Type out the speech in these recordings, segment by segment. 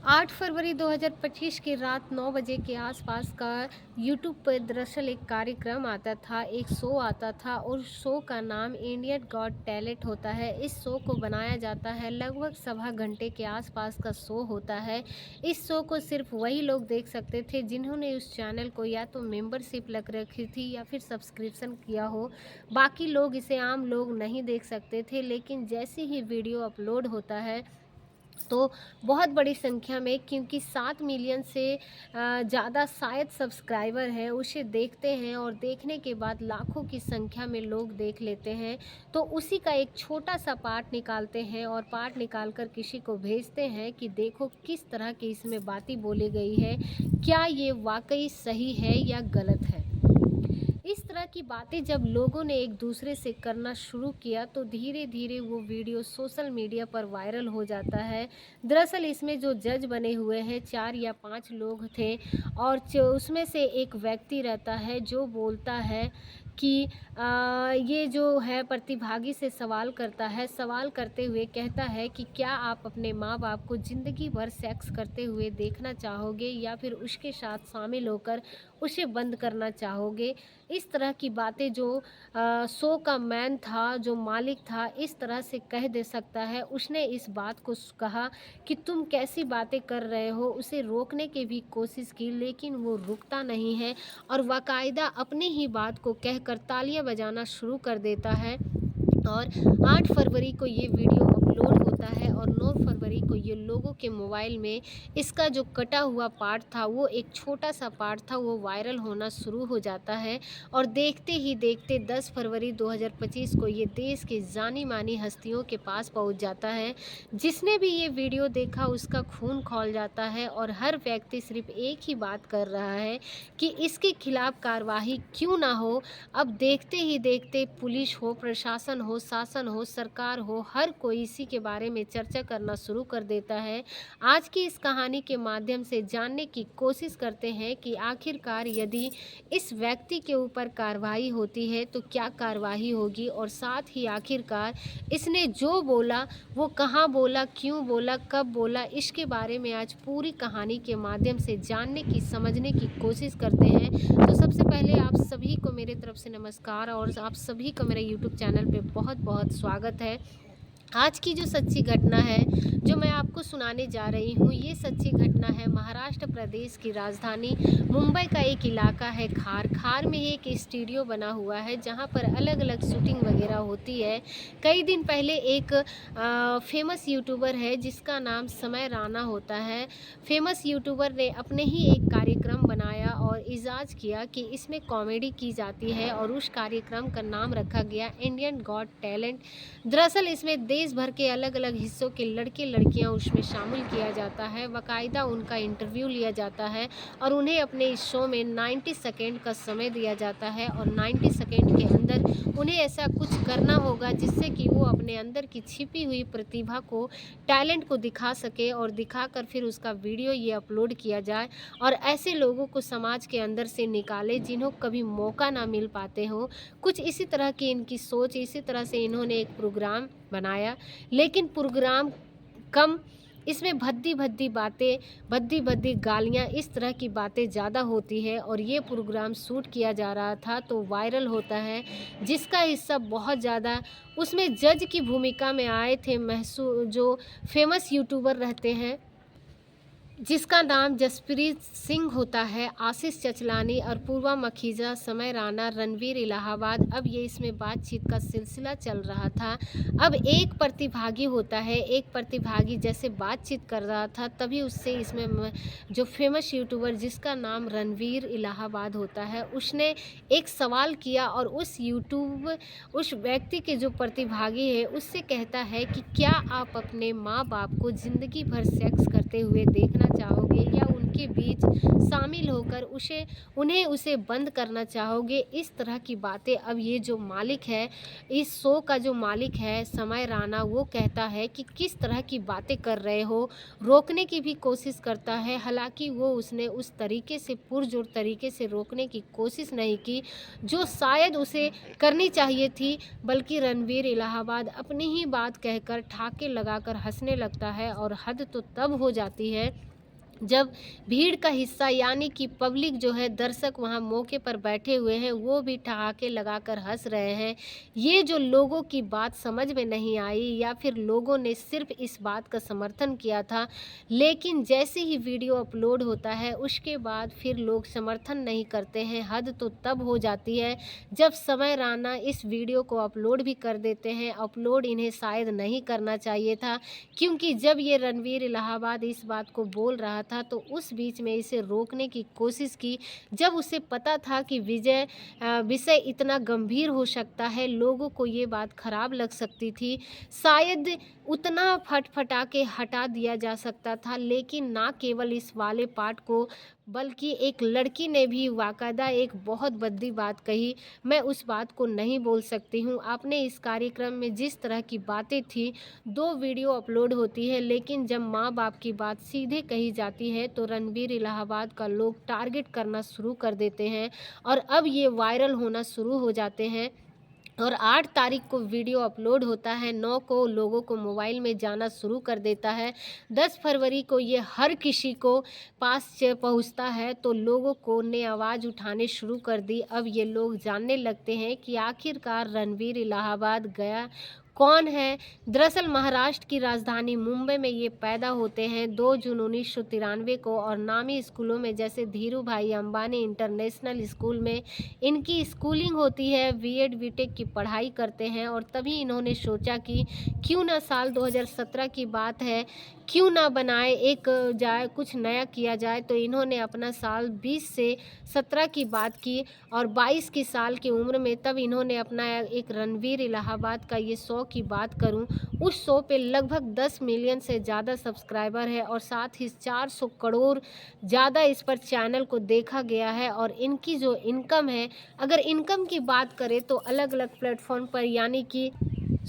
8 फरवरी 2025 की रात 9 बजे के आसपास का यूट्यूब पर दरअसल एक कार्यक्रम आता था, एक शो आता था और शो का नाम इंडियन गॉट टैलेंट होता है। इस शो को बनाया जाता है, लगभग सवा घंटे के आसपास का शो होता है। इस शो को सिर्फ वही लोग देख सकते थे जिन्होंने उस चैनल को या तो मेंबरशिप लग रखी थी या फिर सब्सक्रिप्शन किया हो। बाकी लोग इसे आम लोग नहीं देख सकते थे, लेकिन जैसे ही वीडियो अपलोड होता है तो बहुत बड़ी संख्या में, क्योंकि 7 मिलियन से ज़्यादा शायद सब्सक्राइबर हैं, उसे देखते हैं और देखने के बाद लाखों की संख्या में लोग देख लेते हैं। तो उसी का एक छोटा सा पार्ट निकालते हैं और पार्ट निकाल कर किसी को भेजते हैं कि देखो किस तरह की इसमें बातें बोली गई है, क्या ये वाकई सही है या गलत है। इस तरह की बातें जब लोगों ने एक दूसरे से करना शुरू किया तो धीरे धीरे वो वीडियो सोशल मीडिया पर वायरल हो जाता है। दरअसल इसमें जो जज बने हुए हैं 4 या 5 लोग थे और उसमें से एक व्यक्ति रहता है जो बोलता है कि ये जो है प्रतिभागी से सवाल करता है, सवाल करते हुए कहता है कि क्या आप अपने माँ बाप को ज़िंदगी भर सेक्स करते हुए देखना चाहोगे या फिर उसके साथ शामिल होकर उसे बंद करना चाहोगे। इस तरह की बातें जो शो का मैन था, जो मालिक था, इस तरह से कह दे सकता है। उसने इस बात को कहा कि तुम कैसी बातें कर रहे हो, उसे रोकने की भी कोशिश की लेकिन वो रुकता नहीं है और बाकायदा अपनी ही बात को कहकर तालियां बजाना शुरू कर देता है। और 8 फरवरी को ये वीडियो अपलोड होता है और 9 फरवरी को ये लोगों के मोबाइल में इसका जो कटा हुआ पार्ट था, वो एक छोटा सा पार्ट था, वो वायरल होना शुरू हो जाता है। और देखते ही देखते 10 फरवरी 2025 को ये देश की जानी मानी हस्तियों के पास पहुंच जाता है। जिसने भी ये वीडियो देखा उसका खून खौल जाता है और हर व्यक्ति सिर्फ एक ही बात कर रहा है कि इसके खिलाफ कार्रवाई क्यों ना हो। अब देखते ही देखते पुलिस हो, प्रशासन हो, शासन हो, सरकार हो, हर कोई इसी के बारे में चर्चा करना शुरू कर देता है। आज की इस कहानी के माध्यम से जानने की कोशिश करते हैं कि आखिरकार यदि इस व्यक्ति के ऊपर कार्रवाई होती है तो क्या कार्रवाई होगी और साथ ही आखिरकार इसने जो बोला वो कहाँ बोला, क्यों बोला, कब बोला, इसके बारे में आज पूरी कहानी के माध्यम से जानने की, समझने की कोशिश करते हैं। तो सबसे पहले आप सभी को मेरे तरफ से नमस्कार और आप सभी को मेरे यूट्यूब चैनल पे बहुत बहुत स्वागत है। आज की जो सच्ची घटना है जो मैं आपको सुनाने जा रही हूँ, ये सच्ची घटना है महाराष्ट्र प्रदेश की राजधानी मुंबई का एक इलाका है खार। खार में एक स्टूडियो बना हुआ है जहाँ पर अलग अलग शूटिंग वगैरह होती है। कई दिन पहले एक फेमस यूट्यूबर है जिसका नाम समय राणा होता है। फेमस यूट्यूबर ने अपने ही एक कार्यक्रम बनाया और इजाज़ किया कि इसमें कॉमेडी की जाती है और उस कार्यक्रम का नाम रखा गया इंडियन गॉट टैलेंट। दरअसल इसमें देश भर के अलग अलग हिस्सों के लड़के लड़कियां उसमें शामिल किया जाता है, बाकायदा उनका इंटरव्यू लिया जाता है और उन्हें अपने इस शो में 90 सेकेंड का समय दिया जाता है और 90 सेकेंड के अंदर उन्हें ऐसा कुछ करना होगा जिससे कि वो अपने अंदर की छिपी हुई प्रतिभा को, टैलेंट को दिखा सके और दिखाकर फिर उसका वीडियो ये अपलोड किया जाए और ऐसे लोगों को समाज के अंदर से निकाले जिन्हों कभी मौका ना मिल पाते हो। कुछ इसी तरह की इनकी सोच, इसी तरह से इन्होंने एक प्रोग्राम बनाया, लेकिन प्रोग्राम कम, इसमें भद्दी भद्दी बातें, भद्दी भद्दी गालियाँ, इस तरह की बातें ज़्यादा होती है और ये प्रोग्राम शूट किया जा रहा था तो वायरल होता है। जिसका हिस्सा बहुत ज़्यादा उसमें जज की भूमिका में आए थे जो फेमस यूट्यूबर रहते हैं जिसका नाम जसप्रीत सिंह होता है, आशीष चचलानी और पूर्वा मखीजा, समय राणा, रणवीर इलाहाबाद। अब ये इसमें बातचीत का सिलसिला चल रहा था। अब एक प्रतिभागी होता है, एक प्रतिभागी जैसे बातचीत कर रहा था तभी उससे इसमें जो फेमस यूट्यूबर जिसका नाम रणवीर इलाहाबाद होता है, उसने एक सवाल किया और उस व्यक्ति के जो प्रतिभागी है उससे कहता है कि क्या आप अपने माँ बाप को ज़िंदगी भर सेक्स करते हुए देखना चाहोगे या उनके बीच शामिल होकर उसे बंद करना चाहोगे। इस तरह की बातें अब ये जो मालिक है, इस शो का जो मालिक है समय राणा, वो कहता है कि किस तरह की बातें कर रहे हो, रोकने की भी कोशिश करता है। हालांकि उसने उस तरीके से, पुरजोर तरीके से रोकने की कोशिश नहीं की जो शायद उसे करनी चाहिए थी, बल्कि रणवीर इलाहाबाद अपनी ही बात कहकर ठाके लगाकर हंसने लगता है और हद तो तब हो जाती है जब भीड़ का हिस्सा यानी कि पब्लिक जो है, दर्शक वहाँ मौके पर बैठे हुए हैं, वो भी ठहाके लगाकर हंस रहे हैं। ये जो लोगों की बात समझ में नहीं आई या फिर लोगों ने सिर्फ इस बात का समर्थन किया था, लेकिन जैसे ही वीडियो अपलोड होता है उसके बाद फिर लोग समर्थन नहीं करते हैं। हद तो तब हो जाती है जब समय राणा इस वीडियो को अपलोड भी कर देते हैं। अपलोड इन्हें शायद नहीं करना चाहिए था, क्योंकि जब ये रणवीर इलाहाबाद इस बात को बोल रहा था तो उस बीच में इसे रोकने की कोशिश की। जब उसे पता था कि विषय इतना गंभीर हो सकता है, लोगों को ये बात खराब लग सकती थी, शायद उतना फटफटा के हटा दिया जा सकता था। लेकिन ना केवल इस वाले पार्ट को, बल्कि एक लड़की ने भी बाकायदा एक बहुत भद्दी बात कही। मैं उस बात को नहीं बोल सकती हूँ। आपने इस कार्यक्रम में जिस तरह की बातें थी, 2 वीडियो अपलोड होती है, लेकिन जब माँ बाप की बात सीधे कही जाती है तो रणवीर इलाहाबाद का लोग टारगेट करना शुरू कर देते हैं और अब ये वायरल होना शुरू हो जाते हैं। और 8 तारीख को वीडियो अपलोड होता है, 9 को लोगों को मोबाइल में जाना शुरू कर देता है, 10 फरवरी को ये हर किसी को पास पहुंचता है, तो लोगों को ने आवाज़ उठाने शुरू कर दी। अब ये लोग जानने लगते हैं कि आखिरकार रणवीर इलाहाबाद गया कौन है। दरअसल महाराष्ट्र की राजधानी मुंबई में ये पैदा होते हैं 2 जून 1993 को और नामी स्कूलों में जैसे धीरू भाई अंबानी इंटरनेशनल स्कूल में इनकी स्कूलिंग होती है। बीएड बीटेक की पढ़ाई करते हैं और तभी इन्होंने सोचा कि क्यों ना साल 2017 की बात है, क्यों ना बनाए एक जाए कुछ नया किया जाए। तो इन्होंने अपना साल 20 से 17 की बात की और 22 की साल की उम्र में तब इन्होंने अपना एक रणवीर इलाहाबाद का ये शो की बात करूं, उस शो पे लगभग 10 मिलियन से ज़्यादा सब्सक्राइबर है और साथ ही 400 करोड़ ज़्यादा इस पर चैनल को देखा गया है। और इनकी जो इनकम है, अगर इनकम की बात करें तो अलग अलग प्लेटफॉर्म पर यानी कि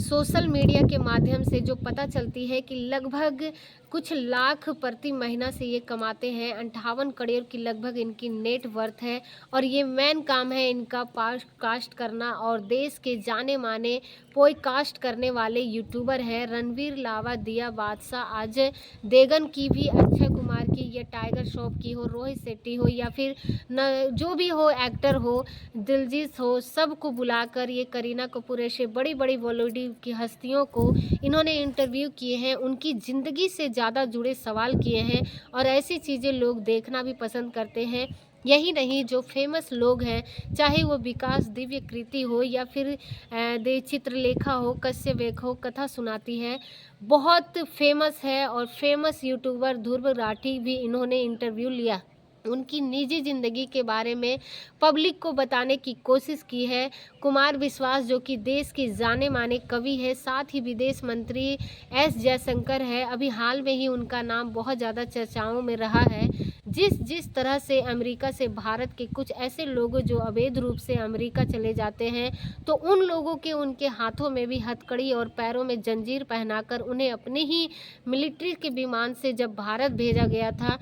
सोशल मीडिया के माध्यम से जो पता चलती है कि लगभग कुछ लाख प्रति महीना से ये कमाते हैं। 58 करोड़ की लगभग इनकी नेट वर्थ है और ये मेन काम है इनका पॉडकास्ट करना और देश के जाने माने पॉडकास्ट करने वाले यूट्यूबर हैं रणवीर लावा, दिया बादशाह, अजय देवगन की भी, अक्षय कुमार की, या टाइगर श्रॉफ की हो, रोहित शेट्टी हो या फिर न जो भी हो एक्टर हो, दिलजीत हो, सबको बुलाकर ये करीना कपूर ऐसे बड़ी बड़ी बॉलीवुड की हस्तियों को इन्होंने इंटरव्यू किए हैं, उनकी ज़िंदगी से ज़्यादा जुड़े सवाल किए हैं और ऐसी चीज़ें लोग देखना भी पसंद करते हैं। यही नहीं, जो फेमस लोग हैं, चाहे वो विकास दिव्य कृति हो या फिर दे चित्रलेखा हो, कश्यप हो, कथा सुनाती है, बहुत फेमस है और फेमस यूट्यूबर ध्रुव राठी भी इन्होंने इंटरव्यू लिया, उनकी निजी ज़िंदगी के बारे में पब्लिक को बताने की कोशिश की है। कुमार विश्वास जो कि देश के जाने माने कवि है, साथ ही विदेश मंत्री एस जयशंकर है, अभी हाल में ही उनका नाम बहुत ज़्यादा चर्चाओं में रहा है। जिस तरह से अमेरिका से भारत के कुछ ऐसे लोग जो अवैध रूप से अमेरिका चले जाते हैं, तो उन लोगों के उनके हाथों में भी हथकड़ी और पैरों में जंजीर पहनाकर उन्हें अपने ही मिलिट्री के विमान से जब भारत भेजा गया था,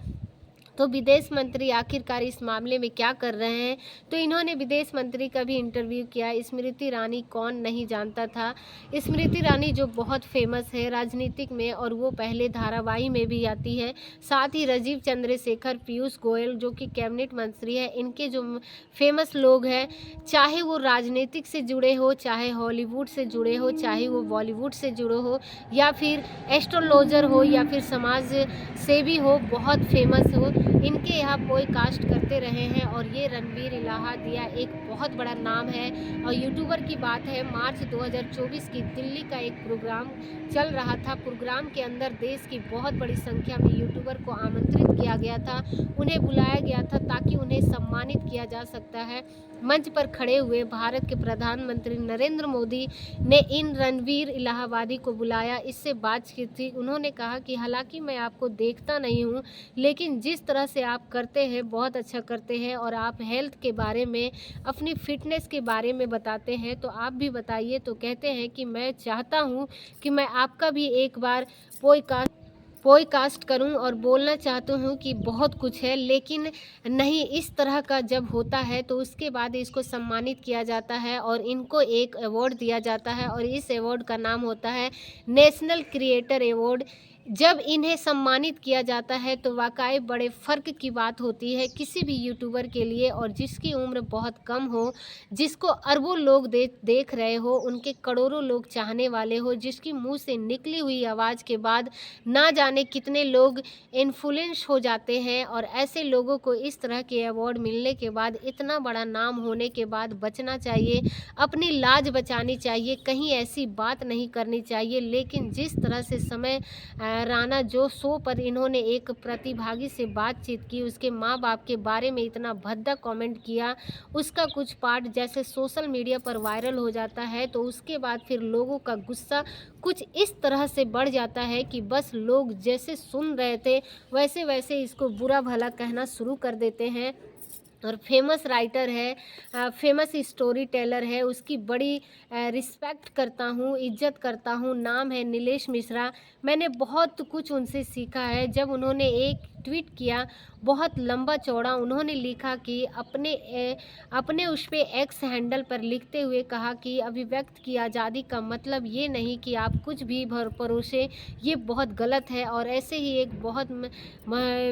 तो विदेश मंत्री आखिरकार इस मामले में क्या कर रहे हैं। तो इन्होंने विदेश मंत्री का भी इंटरव्यू किया। स्मृति ईरानी कौन नहीं जानता था। स्मृति ईरानी जो बहुत फेमस है राजनीतिक में और वो पहले धारावाही में भी आती है। साथ ही राजीव चंद्रशेखर, पीयूष गोयल जो कि कैबिनेट मंत्री है, इनके जो फेमस लोग हैं, चाहे वो राजनीतिक से जुड़े हो, चाहे हॉलीवुड से जुड़े हो, चाहे वो बॉलीवुड से जुड़े हो या फिर एस्ट्रोलॉजर हो या फिर समाज सेवी हो, बहुत फेमस हो, इनके यहाँ पॉडकास्ट करते रहे हैं। और ये रणवीर इलाहाबादिया एक बहुत बड़ा नाम है। और यूट्यूबर की बात है, मार्च 2024 की दिल्ली का एक प्रोग्राम चल रहा था। प्रोग्राम के अंदर देश की बहुत बड़ी संख्या में यूट्यूबर को आमंत्रित किया गया था, उन्हें बुलाया गया था ताकि उन्हें सम्मानित किया जा सकता है। मंच पर खड़े हुए भारत के प्रधानमंत्री नरेंद्र मोदी ने इन रणवीर इलाहाबादी को बुलाया, इससे बातचीत थी। उन्होंने कहा कि हालांकि मैं आपको देखता नहीं हूं, लेकिन जिस तरह से आप करते हैं बहुत अच्छा करते हैं और आप हेल्थ के बारे में, अपनी फिटनेस के बारे में बताते हैं, तो आप भी बताइए। तो कहते हैं कि मैं चाहता हूं कि मैं आपका भी एक बार पॉडकास्ट करूं और बोलना चाहता हूं कि बहुत कुछ है, लेकिन नहीं, इस तरह का जब होता है तो उसके बाद इसको सम्मानित किया जाता है और इनको एक अवार्ड दिया जाता है और इस अवार्ड का नाम होता है नेशनल क्रिएटर अवार्ड। जब इन्हें सम्मानित किया जाता है तो वाक़ई बड़े फ़र्क की बात होती है किसी भी यूट्यूबर के लिए, और जिसकी उम्र बहुत कम हो, जिसको अरबों लोग देख रहे हो, उनके करोड़ों लोग चाहने वाले हो, जिसकी मुँह से निकली हुई आवाज़ के बाद ना जाने कितने लोग इन्फ्लुएंस हो जाते हैं, और ऐसे लोगों को इस तरह के अवार्ड मिलने के बाद, इतना बड़ा नाम होने के बाद बचना चाहिए, अपनी लाज बचानी चाहिए, कहीं ऐसी बात नहीं करनी चाहिए। लेकिन जिस तरह से समय राणा जो शो पर इन्होंने एक प्रतिभागी से बातचीत की, उसके माँ-बाप के बारे में इतना भद्दा कमेंट किया, उसका कुछ पार्ट जैसे सोशल मीडिया पर वायरल हो जाता है, तो उसके बाद फिर लोगों का गुस्सा कुछ इस तरह से बढ़ जाता है कि बस लोग जैसे सुन रहे थे, वैसे-वैसे इसको बुरा-भला कहना शुरू कर देते हैं। और फेमस राइटर है, फेमस स्टोरी टेलर है, उसकी बड़ी रिस्पेक्ट करता हूँ, इज्जत करता हूँ, नाम है नीलेश मिश्रा। मैंने बहुत कुछ उनसे सीखा है। जब उन्होंने एक ट्वीट किया, बहुत लंबा चौड़ा, उन्होंने लिखा कि अपने उस पे एक्स हैंडल पर लिखते हुए कहा कि अभिव्यक्त की आज़ादी का मतलब ये नहीं कि आप कुछ भी भर परोसे, ये बहुत गलत है। और ऐसे ही एक बहुत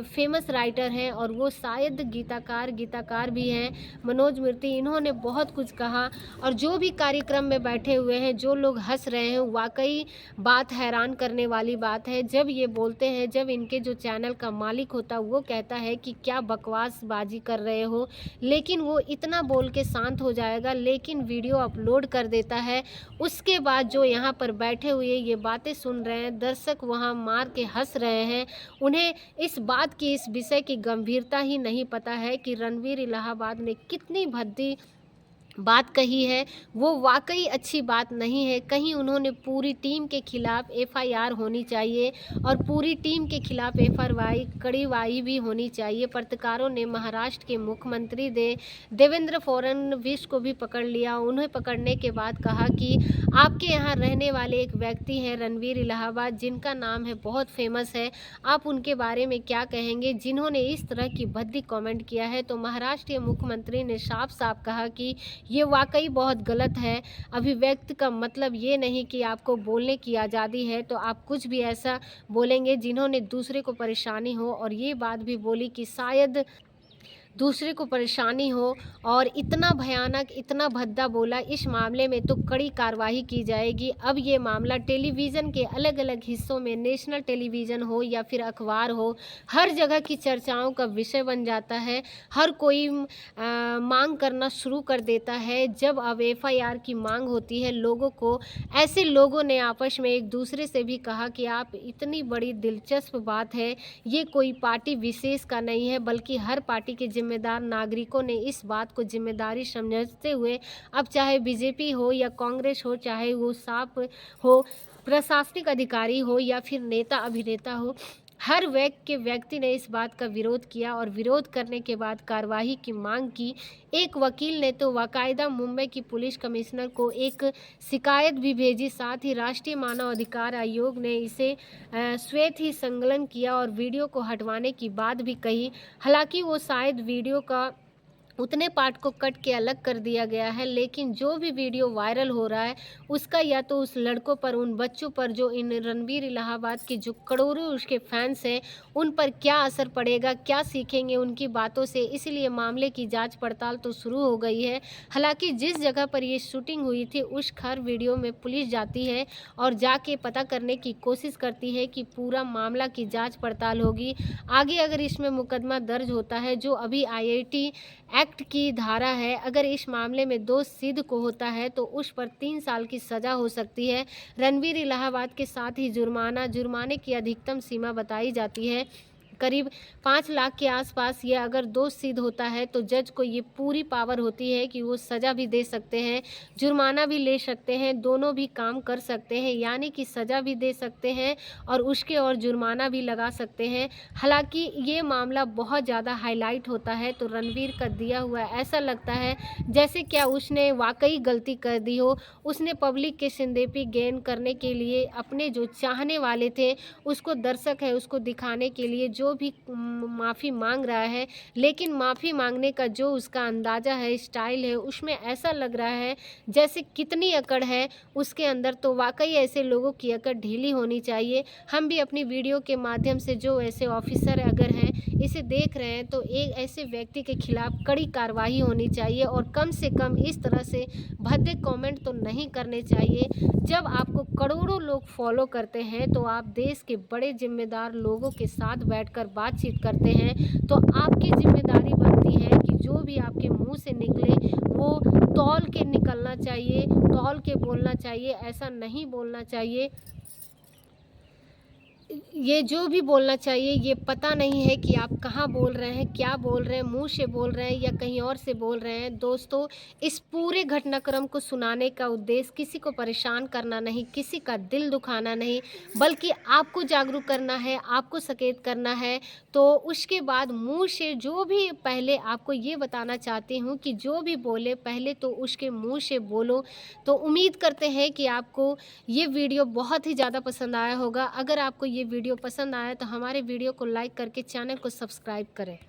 फेमस राइटर हैं, और वो शायद गीताकार भी हैं, मनोज मूर्ति, इन्होंने बहुत कुछ कहा। और जो भी कार्यक्रम में बैठे हुए हैं, जो लोग हंस रहे हैं, वाकई बात हैरान करने वाली बात है। जब ये बोलते हैं, जब इनके जो चैनल का मालिक होता है वो कहता है कि क्या बकवासबाजी कर रहे हो, लेकिन वो इतना बोल के शांत हो जाएगा, लेकिन वीडियो अपलोड कर देता है। उसके बाद जो यहाँ पर बैठे हुए ये बातें सुन रहे हैं, दर्शक वहाँ मार के हंस रहे हैं। उन्हें इस बात की, इस विषय की गंभीरता ही नहीं पता है कि रणवीर इलाहाबाद ने कितनी भद्दी बात कही है। वो वाक़ई अच्छी बात नहीं है। कहीं उन्होंने पूरी टीम के खिलाफ एफआईआर होनी चाहिए, और पूरी टीम के खिलाफ एफआरवाई कड़ीवाई भी होनी चाहिए। पत्रकारों ने महाराष्ट्र के मुख्यमंत्री देवेंद्र फडणवीस को भी पकड़ लिया। उन्हें पकड़ने के बाद कहा कि आपके यहाँ रहने वाले एक व्यक्ति हैं रणवीर इलाहाबाद, जिनका नाम है, बहुत फेमस है, आप उनके बारे में क्या कहेंगे, जिन्होंने इस तरह की भद्दी कमेंट किया है। तो महाराष्ट्र के मुख्यमंत्री ने साफ-साफ कहा कि ये वाक़ई बहुत गलत है। अभिव्यक्त का मतलब ये नहीं कि आपको बोलने की आज़ादी है तो आप कुछ भी ऐसा बोलेंगे जिन्होंने दूसरे को परेशानी हो, और ये बात भी बोली कि शायद दूसरे को परेशानी हो, और इतना भयानक, इतना भद्दा बोला, इस मामले में तो कड़ी कार्रवाई की जाएगी। अब ये मामला टेलीविज़न के अलग-अलग हिस्सों में, नेशनल टेलीविज़न हो या फिर अखबार हो, हर जगह की चर्चाओं का विषय बन जाता है। हर कोई मांग करना शुरू कर देता है। जब अब एफआईआर की मांग होती है लोगों को, ऐसे लोगों ने आपस में एक दूसरे से भी कहा कि आप, इतनी बड़ी दिलचस्प बात है, ये कोई पार्टी विशेष का नहीं है, बल्कि हर पार्टी के जिम्मेदार नागरिकों ने इस बात को जिम्मेदारी समझते हुए, अब चाहे बीजेपी हो या कांग्रेस हो, चाहे वो सांप हो, प्रशासनिक अधिकारी हो या फिर नेता अभिनेता हो, हर व्यक्ति ने इस बात का विरोध किया, और विरोध करने के बाद कार्रवाई की मांग की। एक वकील ने तो बाकायदा मुंबई की पुलिस कमिश्नर को एक शिकायत भी भेजी। साथ ही राष्ट्रीय मानव अधिकार आयोग ने इसे श्वेत ही संकलन किया और वीडियो को हटवाने की बात भी कही। हालांकि वो शायद वीडियो का उतने पार्ट को कट के अलग कर दिया गया है, लेकिन जो भी वीडियो वायरल हो रहा है उसका या तो उस लड़कों पर, उन बच्चों पर, जो इन रणवीर इलाहाबाद के जो करोड़ों उसके फैंस हैं, उन पर क्या असर पड़ेगा, क्या सीखेंगे उनकी बातों से। इसलिए मामले की जांच पड़ताल तो शुरू हो गई है। हालांकि जिस जगह पर ये शूटिंग हुई थी, उस हर वीडियो में पुलिस जाती है और जाके पता करने की कोशिश करती है कि पूरा मामला की जाँच पड़ताल होगी। आगे अगर इसमें मुकदमा दर्ज होता है, जो अभी आईआईटी एक्ट की धारा है, अगर इस मामले में दोष सिद्ध को होता है तो उस पर 3 साल की सज़ा हो सकती है। रणवीर इलाहाबाद के साथ ही जुर्माने की अधिकतम सीमा बताई जाती है करीब 5 लाख के आसपास। ये अगर दोष सिद्ध होता है तो जज को ये पूरी पावर होती है कि वो सज़ा भी दे सकते हैं, जुर्माना भी ले सकते हैं, दोनों भी काम कर सकते हैं। यानी कि सज़ा भी दे सकते हैं और उसके और जुर्माना भी लगा सकते हैं। हालांकि ये मामला बहुत ज़्यादा हाईलाइट होता है तो रणवीर का दिया हुआ ऐसा लगता है जैसे क्या उसने वाकई गलती कर दी हो। उसने पब्लिक के सिंदेपी गेन करने के लिए, अपने जो चाहने वाले थे उसको, दर्शक है उसको दिखाने के लिए, जो जो भी माफ़ी मांग रहा है, लेकिन माफ़ी मांगने का जो उसका अंदाज़ा है, स्टाइल है, उसमें ऐसा लग रहा है जैसे कितनी अकड़ है उसके अंदर। तो वाकई ऐसे लोगों की अकड़ ढीली होनी चाहिए। हम भी अपनी वीडियो के माध्यम से जो ऐसे ऑफिसर अगर हैं इसे देख रहे हैं तो एक ऐसे व्यक्ति के खिलाफ कड़ी कार्रवाई होनी चाहिए और कम से कम इस तरह से भद्दे कमेंट तो नहीं करने चाहिए। जब आपको करोड़ों लोग फॉलो करते हैं तो आप देश के बड़े जिम्मेदार लोगों के साथ बैठकर बातचीत करते हैं, तो आपकी जिम्मेदारी बनती है कि जो भी आपके मुंह से निकले वो तौल के निकलना चाहिए, तौल के बोलना चाहिए। ऐसा नहीं बोलना चाहिए, ये जो भी बोलना चाहिए ये पता नहीं है कि आप कहाँ बोल रहे हैं, क्या बोल रहे हैं, मुंह से बोल रहे हैं या कहीं और से बोल रहे हैं। दोस्तों, इस पूरे घटनाक्रम को सुनाने का उद्देश्य किसी को परेशान करना नहीं, किसी का दिल दुखाना नहीं, बल्कि आपको जागरूक करना है, आपको सचेत करना है। तो उसके बाद मुंह से जो भी, पहले आपको ये बताना चाहती हूँ कि जो भी बोले पहले तो उसके मुंह से बोलो। तो उम्मीद करते हैं कि आपको ये वीडियो बहुत ही ज़्यादा पसंद आया होगा। अगर आपको ये वीडियो पसंद आया तो हमारे वीडियो को लाइक करके चैनल को सब्सक्राइब करें।